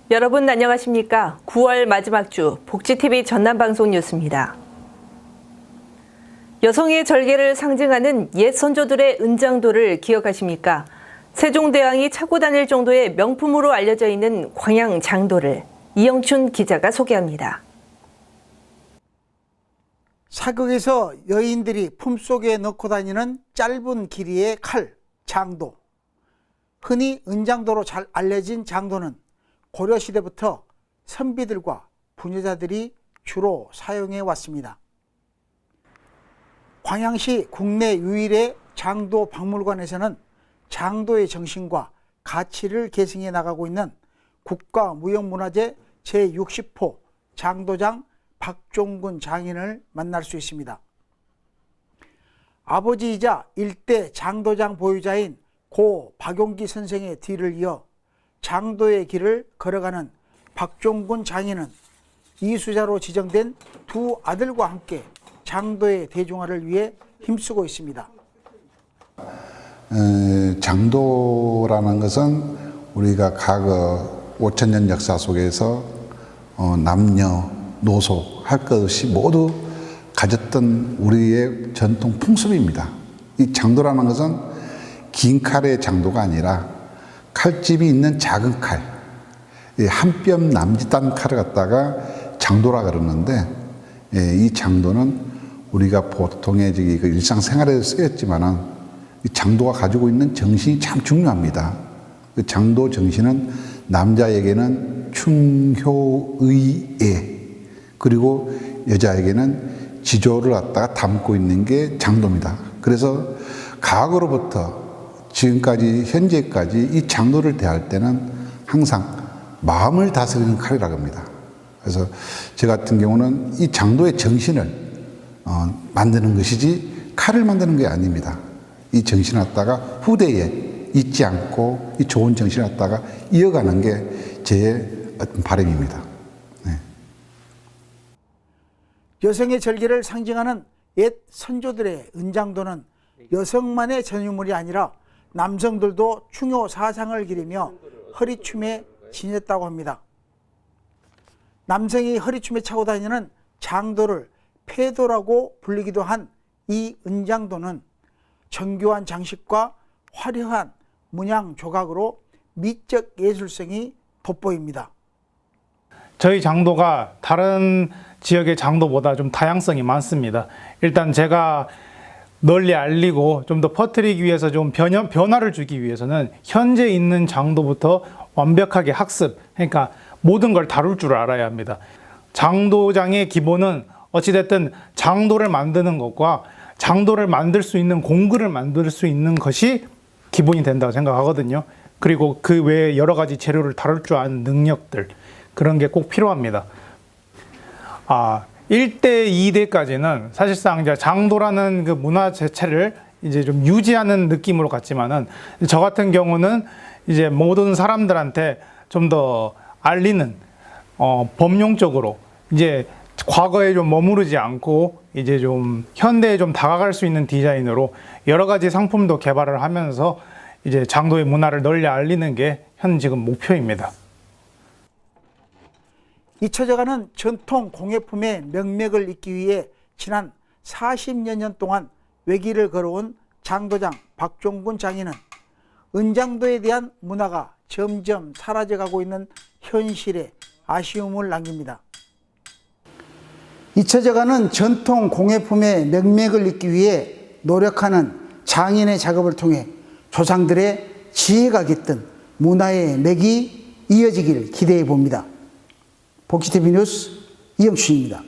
여러분 안녕하십니까? 9월 마지막 주 복지TV 전남방송 뉴스입니다. 여성의 절개를 상징하는 옛 선조들의 은장도를 기억하십니까? 세종대왕이 차고 다닐 정도의 명품으로 알려져 있는 광양장도를 이영춘 기자가 소개합니다. 사극에서 여인들이 품속에 넣고 다니는 짧은 길이의 칼, 장도. 흔히 은장도로 잘 알려진 장도는 고려시대부터 선비들과 부녀자들이 주로 사용해 왔습니다. 광양시 국내 유일의 장도 박물관에서는 장도의 정신과 가치를 계승해 나가고 있는 국가무형문화재 제60호 장도장 박종군 장인을 만날 수 있습니다. 아버지이자 일대 장도장 보유자인 고 박용기 선생의 뒤를 이어 장도의 길을 걸어가는 박종군 장인은 이수자로 지정된 두 아들과 함께 장도의 대중화를 위해 힘쓰고 있습니다. 장도라는 것은 우리가 과거 5000년 역사 속에서 남녀, 노소 할 것 없이 모두 가졌던 우리의 전통 풍습입니다. 이 장도라는 것은 긴 칼의 장도가 아니라 칼집이 있는 작은 칼, 한 뼘 남짓한 칼을 갖다가 장도라 그러는데, 이 장도는 우리가 보통의 일상생활에서 쓰였지만은 이 장도가 가지고 있는 정신이 참 중요합니다. 그 장도 정신은 남자에게는 충효의애, 그리고 여자에게는 지조를 갖다가 담고 있는 게 장도입니다. 그래서 과거로부터 지금까지 현재까지 이 장도를 대할 때는 항상 마음을 다스리는 칼이라고 합니다. 그래서 저 같은 경우는 이 장도의 정신을 만드는 것이지 칼을 만드는 게 아닙니다. 이 정신을 갖다가 후대에 잊지 않고 이 좋은 정신을 갖다가 이어가는 게 제 어떤 바람입니다. 네. 여성의 절개를 상징하는 옛 선조들의 은장도는 여성만의 전유물이 아니라 남성들도 충효 사상을 기리며 허리춤에 지녔다고 합니다. 남성이 허리춤에 차고 다니는 장도를 패도라고 불리기도 한 이 은장도는 정교한 장식과 화려한 문양 조각으로 미적 예술성이 돋보입니다. 저희 장도가 다른 지역의 장도보다 좀 다양성이 많습니다. 일단 제가 널리 알리고 좀 더 퍼뜨리기 위해서 좀 변화를 주기 위해서는 현재 있는 장도부터 완벽하게 학습, 그러니까 모든 걸 다룰 줄 알아야 합니다. 장도장의 기본은 어찌됐든 장도를 만드는 것과 장도를 만들 수 있는 공구를 만들 수 있는 것이 기본이 된다고 생각하거든요. 그리고 그 외에 여러 가지 재료를 다룰 줄 아는 능력들, 그런 게 꼭 필요합니다. 1대, 2대까지는 사실상 이제 장도라는 그 문화 자체를 이제 좀 유지하는 느낌으로 갔지만은, 저 같은 경우는 이제 모든 사람들한테 좀 더 알리는, 범용적으로 이제 과거에 좀 머무르지 않고 이제 좀 현대에 좀 다가갈 수 있는 디자인으로 여러 가지 상품도 개발을 하면서 이제 장도의 문화를 널리 알리는 게 현 지금 목표입니다. 잊혀져가는 전통 공예품의 명맥을 잇기 위해 지난 40여 년 동안 외길을 걸어온 장도장 박종군 장인은 은장도에 대한 문화가 점점 사라져가고 있는 현실에 아쉬움을 남깁니다. 잊혀져가는 전통 공예품의 명맥을 잇기 위해 노력하는 장인의 작업을 통해 조상들의 지혜가 깃든 문화의 맥이 이어지기를 기대해 봅니다. 복지TV 뉴스 이영춘입니다.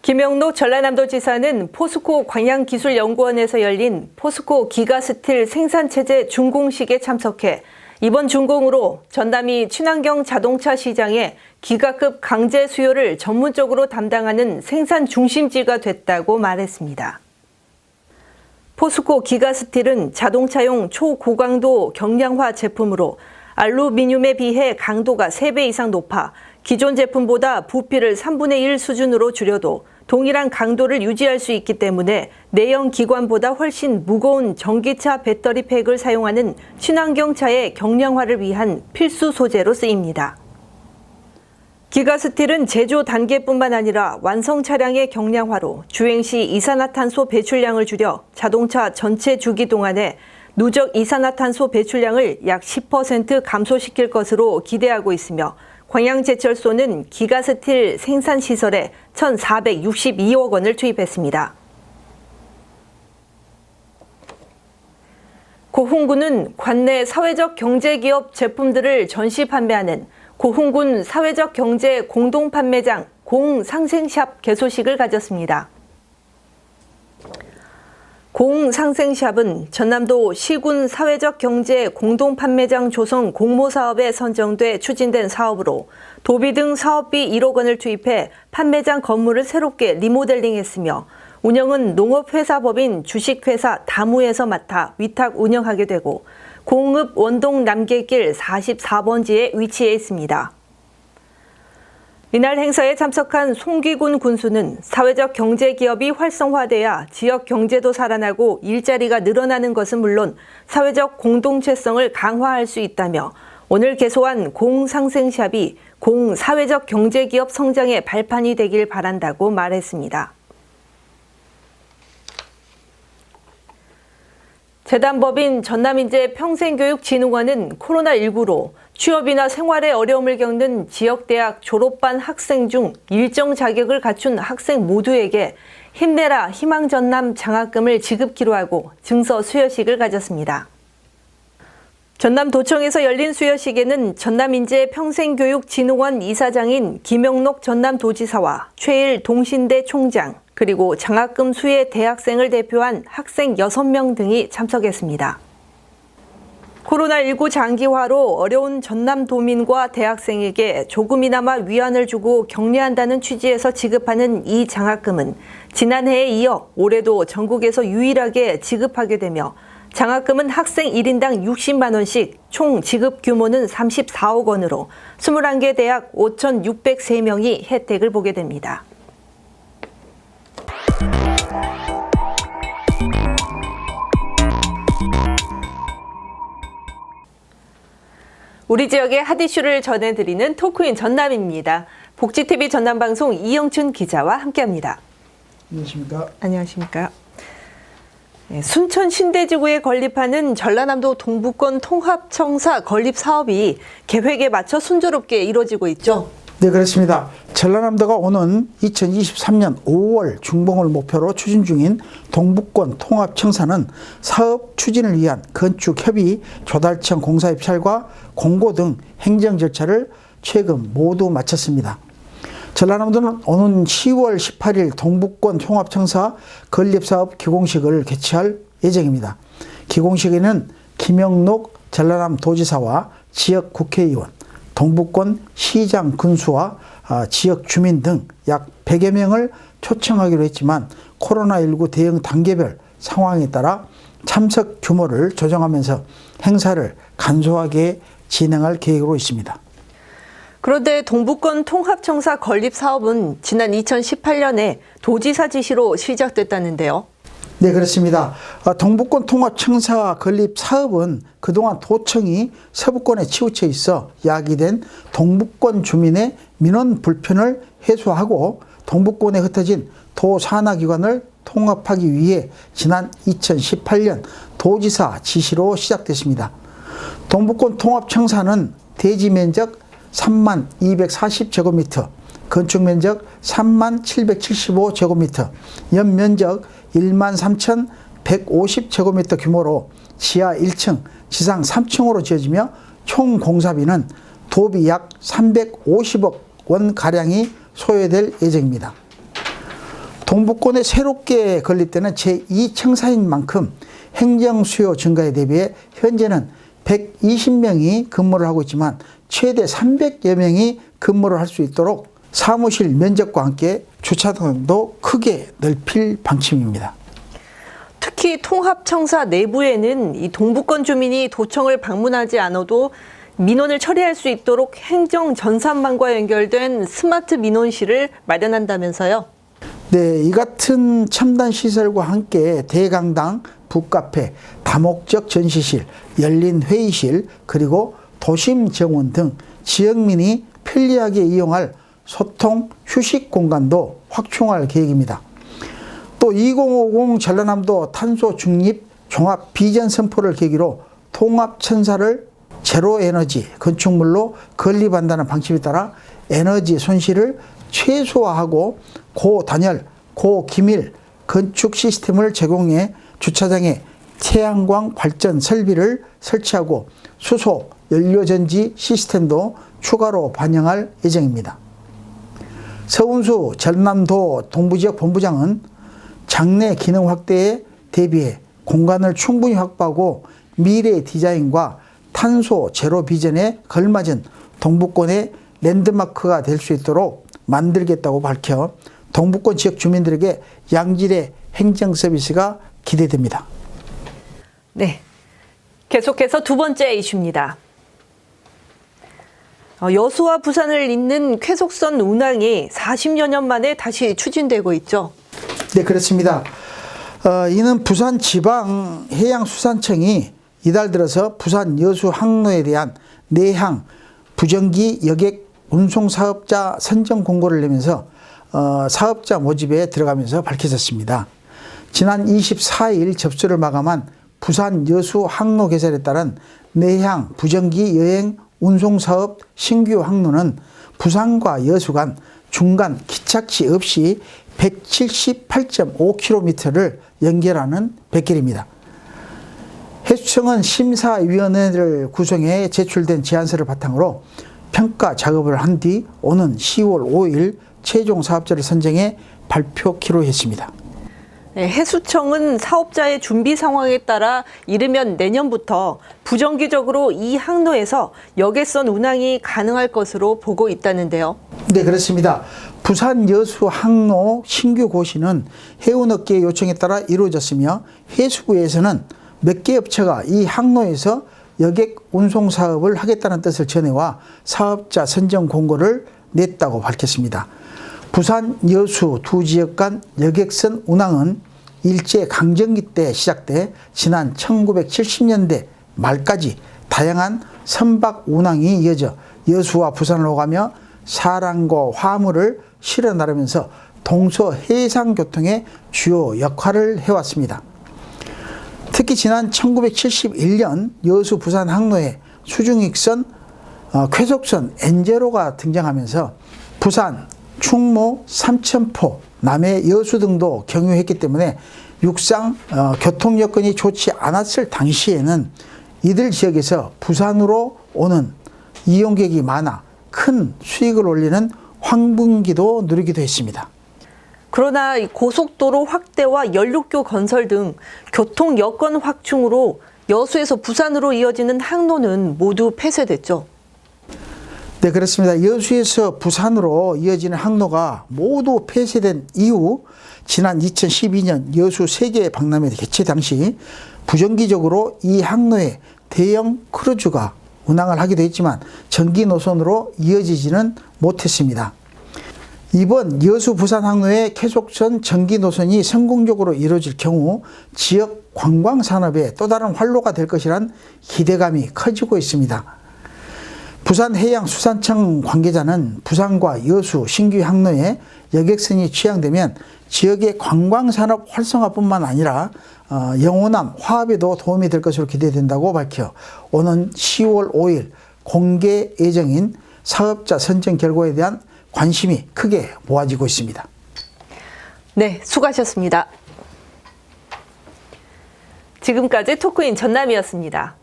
김영록 전라남도지사는 포스코 광양기술연구원에서 열린 포스코 기가스틸 생산체제 준공식에 참석해 이번 준공으로 전남이 친환경 자동차 시장의 기가급 강제 수요를 전문적으로 담당하는 생산 중심지가 됐다고 말했습니다. 포스코 기가스틸은 자동차용 초고강도 경량화 제품으로 알루미늄에 비해 강도가 3배 이상 높아 기존 제품보다 부피를 3분의 1 수준으로 줄여도 동일한 강도를 유지할 수 있기 때문에 내연 기관보다 훨씬 무거운 전기차 배터리 팩을 사용하는 친환경차의 경량화를 위한 필수 소재로 쓰입니다. 기가스틸은 제조 단계뿐만 아니라 완성 차량의 경량화로 주행 시 이산화탄소 배출량을 줄여 자동차 전체 주기 동안에 누적 이산화탄소 배출량을 약 10% 감소시킬 것으로 기대하고 있으며 광양제철소는 기가스틸 생산시설에 1,462억 원을 투입했습니다. 고흥군은 관내 사회적 경제기업 제품들을 전시 판매하는 고흥군 사회적 경제 공동 판매장 공상생샵 개소식을 가졌습니다. 공상생샵은 전남도 시군 사회적 경제 공동 판매장 조성 공모 사업에 선정돼 추진된 사업으로 도비 등 사업비 1억 원을 투입해 판매장 건물을 새롭게 리모델링했으며 운영은 농업회사법인 주식회사 다무에서 맡아 위탁 운영하게 되고 공읍 원동 남계길 44번지에 위치해 있습니다. 이날 행사에 참석한 송기군 군수는 사회적 경제 기업이 활성화돼야 지역 경제도 살아나고 일자리가 늘어나는 것은 물론 사회적 공동체성을 강화할 수 있다며 오늘 개소한 공상생샵이 공사회적 경제 기업 성장의 발판이 되길 바란다고 말했습니다. 재단법인 전남인재평생교육진흥원은 코로나19로 취업이나 생활에 어려움을 겪는 지역대학 졸업반 학생 중 일정 자격을 갖춘 학생 모두에게 힘내라 희망전남 장학금을 지급키로 하고 증서 수여식을 가졌습니다. 전남도청에서 열린 수여식에는 전남인재평생교육진흥원 이사장인 김영록 전남도지사와 최일 동신대 총장, 그리고 장학금 수혜 대학생을 대표한 학생 6명 등이 참석했습니다. 코로나19 장기화로 어려운 전남도민과 대학생에게 조금이나마 위안을 주고 격려한다는 취지에서 지급하는 이 장학금은 지난해에 이어 올해도 전국에서 유일하게 지급하게 되며 장학금은 학생 1인당 60만 원씩 총 지급 규모는 34억 원으로 21개 대학 5,603명이 혜택을 보게 됩니다. 우리 지역의 핫 이슈를 전해드리는 토크인 전남입니다. 복지TV 전남방송 이영춘 기자와 함께합니다. 안녕하십니까? 안녕하십니까? 순천 신대지구에 건립하는 전라남도 동부권 통합청사 건립 사업이 계획에 맞춰 순조롭게 이루어지고 있죠. 네, 그렇습니다. 전라남도가 오는 2023년 5월 중봉을 목표로 추진 중인 동북권 통합청사는 사업 추진을 위한 건축 협의, 조달청 공사 입찰과 공고 등 행정 절차를 최근 모두 마쳤습니다. 전라남도는 오는 10월 18일 동북권 통합청사 건립사업 기공식을 개최할 예정입니다. 기공식에는 김영록 전라남 도지사와 지역 국회의원, 동북권 시장 군수와 지역 주민 등 약 100여 명을 초청하기로 했지만 코로나19 대응 단계별 상황에 따라 참석 규모를 조정하면서 행사를 간소하게 진행할 계획으로 있습니다. 그런데 동북권 통합청사 건립 사업은 지난 2018년에 도지사 지시로 시작됐다는데요. 네, 그렇습니다. 동북권 통합청사 건립 사업은 그동안 도청이 서부권에 치우쳐 있어 야기된 동북권 주민의 민원 불편을 해소하고 동북권에 흩어진 도 산하기관을 통합하기 위해 지난 2018년 도지사 지시로 시작됐습니다. 동북권 통합청사는 대지 면적 3만 240제곱미터, 건축 면적 3만 775제곱미터, 연면적 1만 3,150제곱미터 규모로 지하 1층, 지상 3층으로 지어지며 총 공사비는 도비 약 350억 원가량이 소요될 예정입니다. 동북권에 새롭게 건립되는 제2청사인 만큼 행정 수요 증가에 대비해 현재는 120명이 근무를 하고 있지만 최대 300여 명이 근무를 할 수 있도록 사무실 면적과 함께 주차장도 크게 넓힐 방침입니다. 특히 통합청사 내부에는 이 동북권 주민이 도청을 방문하지 않아도 민원을 처리할 수 있도록 행정 전산망과 연결된 스마트 민원실을 마련한다면서요? 네, 이 같은 첨단 시설과 함께 대강당, 북카페, 다목적 전시실, 열린 회의실, 그리고 도심 정원 등 지역민이 편리하게 이용할 소통 휴식 공간도 확충할 계획입니다. 또 2050 전라남도 탄소 중립 종합 비전 선포를 계기로 통합 천사를 제로 에너지 건축물로 건립한다는 방침에 따라 에너지 손실을 최소화하고 고단열, 고기밀 건축 시스템을 제공해 주차장에 태양광 발전 설비를 설치하고 수소 연료전지 시스템도 추가로 반영할 예정입니다. 서운수 전남도 동부지역 본부장은 장내 기능 확대에 대비해 공간을 충분히 확보하고 미래 디자인과 탄소 제로 비전에 걸맞은 동부권의 랜드마크가 될 수 있도록 만들겠다고 밝혀 동부권 지역 주민들에게 양질의 행정 서비스가 기대됩니다. 네, 계속해서 두 번째 이슈입니다. 여수와 부산을 잇는 쾌속선 운항이 40여 년 만에 다시 추진되고 있죠. 네, 그렇습니다. 이는 부산지방해양수산청이 이달 들어서 부산 여수 항로에 대한 내항 부정기 여객 운송사업자 선정 공고를 내면서 사업자 모집에 들어가면서 밝혀졌습니다. 지난 24일 접수를 마감한 부산 여수 항로 개설에 따른 내항 부정기 여행 운송사업 신규 항로는 부산과 여수 간 중간 기착지 없이 178.5km를 연결하는 백길입니다. 해수청은 심사위원회를 구성해 제출된 제안서를 바탕으로 평가 작업을 한 뒤 오는 10월 5일 최종 사업자를 선정해 발표키로 했습니다. 네, 해수청은 사업자의 준비 상황에 따라 이르면 내년부터 부정기적으로 이 항로에서 여객선 운항이 가능할 것으로 보고 있다는데요. 네, 그렇습니다. 부산 여수 항로 신규 고시는 해운업계의 요청에 따라 이루어졌으며 해수부에서는 몇 개 업체가 이 항로에서 여객 운송 사업을 하겠다는 뜻을 전해와 사업자 선정 공고를 냈다고 밝혔습니다. 부산 여수 두 지역 간 여객선 운항은 일제 강점기 때 시작돼 지난 1970년대 말까지 다양한 선박 운항이 이어져 여수와 부산을 오가며 사람과 화물을 실어 나르면서 동서 해상 교통의 주요 역할을 해왔습니다. 특히 지난 1971년 여수 부산 항로에 수중익선 쾌속선 엔제로가 등장하면서 부산, 충무, 삼천포, 남해 여수 등도 경유했기 때문에 육상 교통 여건이 좋지 않았을 당시에는 이들 지역에서 부산으로 오는 이용객이 많아 큰 수익을 올리는 황분기도 누리기도 했습니다. 그러나 고속도로 확대와 연륙교 건설 등 교통 여건 확충으로 여수에서 부산으로 이어지는 항로는 모두 폐쇄됐죠. 네, 그렇습니다. 여수에서 부산으로 이어지는 항로가 모두 폐쇄된 이후 지난 2012년 여수 세계 박람회 개최 당시 부정기적으로 이 항로에 대형 크루즈가 운항을 하기도 했지만 전기 노선으로 이어지지는 못했습니다. 이번 여수 부산 항로의 쾌속선 전기 노선이 성공적으로 이루어질 경우 지역 관광 산업의 또 다른 활로가 될 것이란 기대감이 커지고 있습니다. 부산해양수산청 관계자는 부산과 여수 신규 항로에 여객선이 취항되면 지역의 관광산업 활성화뿐만 아니라 영호남 화합에도 도움이 될 것으로 기대된다고 밝혀 오는 10월 5일 공개 예정인 사업자 선정 결과에 대한 관심이 크게 모아지고 있습니다. 네, 수고하셨습니다. 지금까지 토크인 전남이었습니다.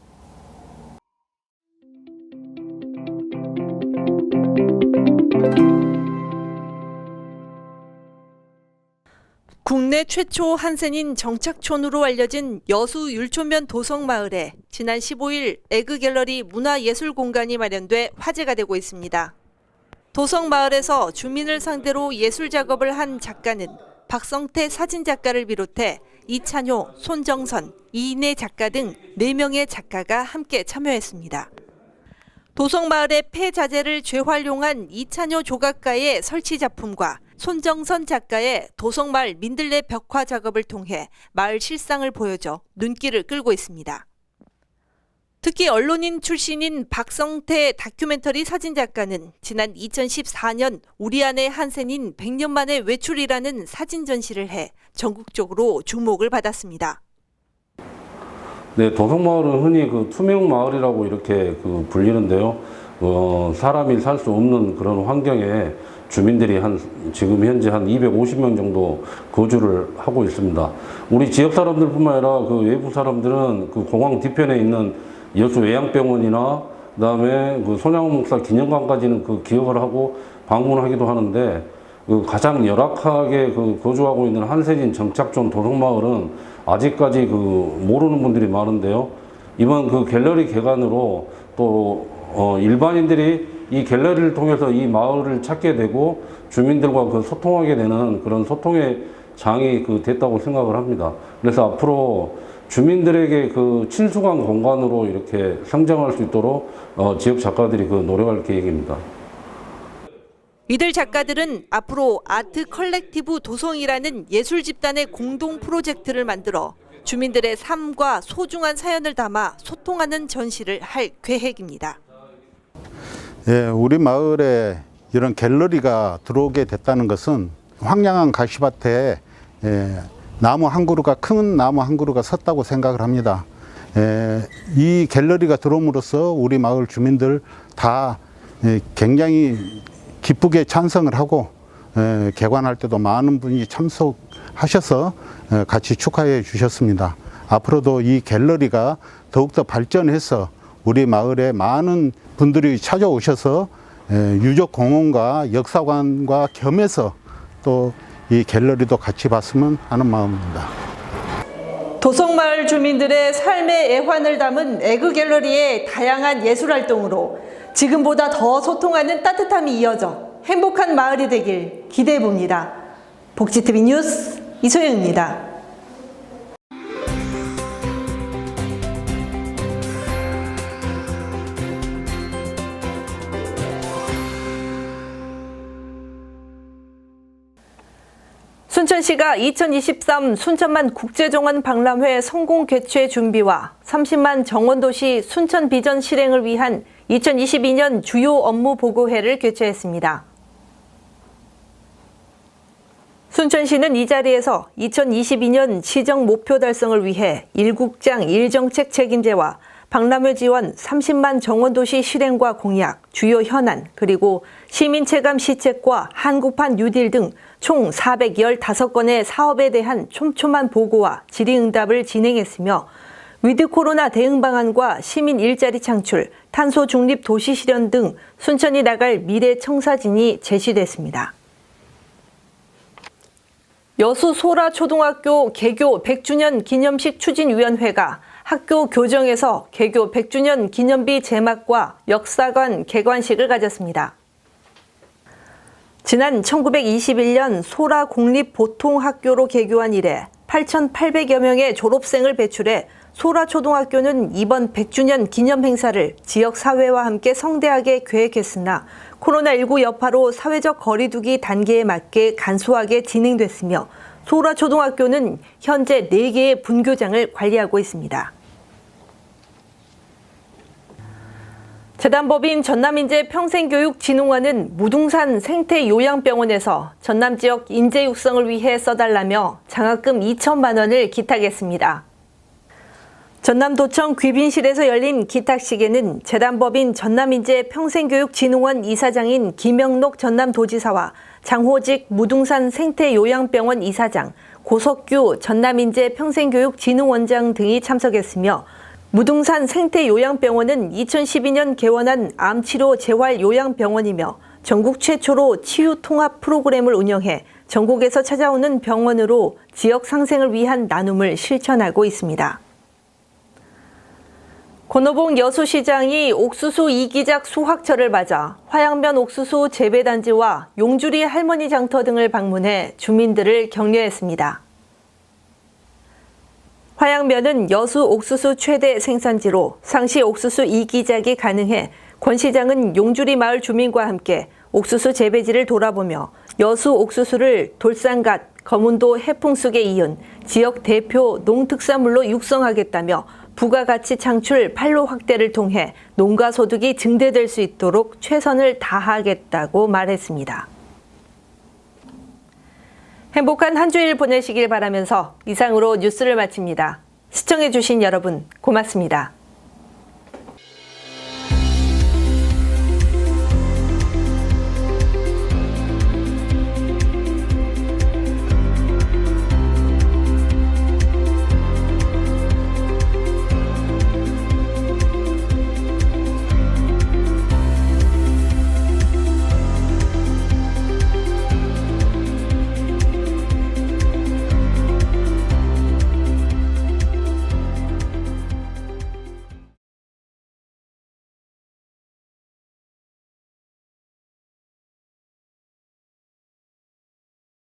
국내 최초 한센인 정착촌으로 알려진 여수 율촌면 도성마을에 지난 15일 에그갤러리 문화예술공간이 마련돼 화제가 되고 있습니다. 도성마을에서 주민을 상대로 예술 작업을 한 작가는 박성태 사진작가를 비롯해 이찬효, 손정선, 이인혜 작가 등 4명의 작가가 함께 참여했습니다. 도성마을의 폐자재를 재활용한 이찬효 조각가의 설치 작품과 손정선 작가의 도성마을 민들레 벽화 작업을 통해 마을 실상을 보여줘 눈길을 끌고 있습니다. 특히 언론인 출신인 박성태 다큐멘터리 사진작가는 지난 2014년 우리 안의 한센인 100년 만의 외출이라는 사진 전시를 해 전국적으로 주목을 받았습니다. 네, 도성마을은 흔히 그 투명 마을이라고 이렇게 불리는데요. 사람이 살 수 없는 그런 환경에 주민들이 지금 현재 한 250명 정도 거주를 하고 있습니다. 우리 지역 사람들뿐만 아니라 그 외부 사람들은 그 공항 뒤편에 있는 여수 외양병원이나 그다음에 그 손양원 목사 기념관까지는 그 기억을 하고 방문하기도 하는데, 그 가장 열악하게 거주하고 있는 한센인 정착촌 도성마을은 아직까지 모르는 분들이 많은데요. 이번 갤러리 개관으로 또 일반인들이 이 갤러리를 통해서 이 마을을 찾게 되고 주민들과 소통하게 되는 그런 소통의 장이 됐다고 생각을 합니다. 그래서 앞으로 주민들에게 친숙한 공간으로 이렇게 성장할 수 있도록 지역 작가들이 노력할 계획입니다. 이들 작가들은 앞으로 아트 컬렉티브 도성이라는 예술 집단의 공동 프로젝트를 만들어 주민들의 삶과 소중한 사연을 담아 소통하는 전시를 할 계획입니다. 예, 우리 마을에 이런 갤러리가 들어오게 됐다는 것은 황량한 가시밭에 나무 한 그루가, 큰 나무 한 그루가 섰다고 생각을 합니다. 이 갤러리가 들어옴으로써 우리 마을 주민들 다 굉장히 기쁘게 찬성을 하고 개관할 때도 많은 분이 참석하셔서 같이 축하해 주셨습니다. 앞으로도 이 갤러리가 더욱더 발전해서 우리 마을에 많은 분들이 찾아오셔서 유적공원과 역사관과 겸해서 또 이 갤러리도 같이 봤으면 하는 마음입니다. 도성마을 주민들의 삶의 애환을 담은 에그 갤러리의 다양한 예술 활동으로 지금보다 더 소통하는 따뜻함이 이어져 행복한 마을이 되길 기대해 봅니다. 복지TV 뉴스 이소영입니다. 순천시가 2023 순천만 국제정원 박람회 성공 개최 준비와 30만 정원도시 순천 비전 실행을 위한 2022년 주요 업무 보고회를 개최했습니다. 순천시는 이 자리에서 2022년 시정 목표 달성을 위해 1국장 1정책 책임제와 박람회 지원 30만 정원도시 실행과 공약, 주요 현안, 그리고 시민체감 시책과 한국판 뉴딜 등 총 415건의 사업에 대한 촘촘한 보고와 질의응답을 진행했으며 위드 코로나 대응 방안과 시민 일자리 창출, 탄소 중립 도시 실현 등 순천이 나갈 미래 청사진이 제시됐습니다. 여수 소라초등학교 개교 100주년 기념식 추진위원회가 학교 교정에서 개교 100주년 기념비 제막과 역사관 개관식을 가졌습니다. 지난 1921년 소라 공립보통학교로 개교한 이래 8,800여 명의 졸업생을 배출해 소라초등학교는 이번 100주년 기념 행사를 지역사회와 함께 성대하게 계획했으나 코로나19 여파로 사회적 거리두기 단계에 맞게 간소하게 진행됐으며 소라초등학교는 현재 4개의 분교장을 관리하고 있습니다. 재단법인 전남인재평생교육진흥원은 무등산 생태요양병원에서 전남 지역 인재 육성을 위해 써달라며 장학금 2천만 원을 기탁했습니다. 전남도청 귀빈실에서 열린 기탁식에는 재단법인 전남인재평생교육진흥원 이사장인 김영록 전남도지사와 장호직 무등산 생태요양병원 이사장, 고석규 전남인재평생교육진흥원장 등이 참석했으며 무등산 생태요양병원은 2012년 개원한 암치료 재활요양병원이며 전국 최초로 치유통합 프로그램을 운영해 전국에서 찾아오는 병원으로 지역 상생을 위한 나눔을 실천하고 있습니다. 권오봉 여수시장이 옥수수 이기작 수확철을 맞아 화양면 옥수수 재배단지와 용주리 할머니 장터 등을 방문해 주민들을 격려했습니다. 화양면은 여수 옥수수 최대 생산지로 상시 옥수수 이기작이 가능해 권 시장은 용주리 마을 주민과 함께 옥수수 재배지를 돌아보며 여수 옥수수를 돌산갓, 거문도 해풍쑥에 이은 지역 대표 농특산물로 육성하겠다며 부가가치 창출 판로 확대를 통해 농가 소득이 증대될 수 있도록 최선을 다하겠다고 말했습니다. 행복한 한 주일 보내시길 바라면서 이상으로 뉴스를 마칩니다. 시청해주신 여러분 고맙습니다.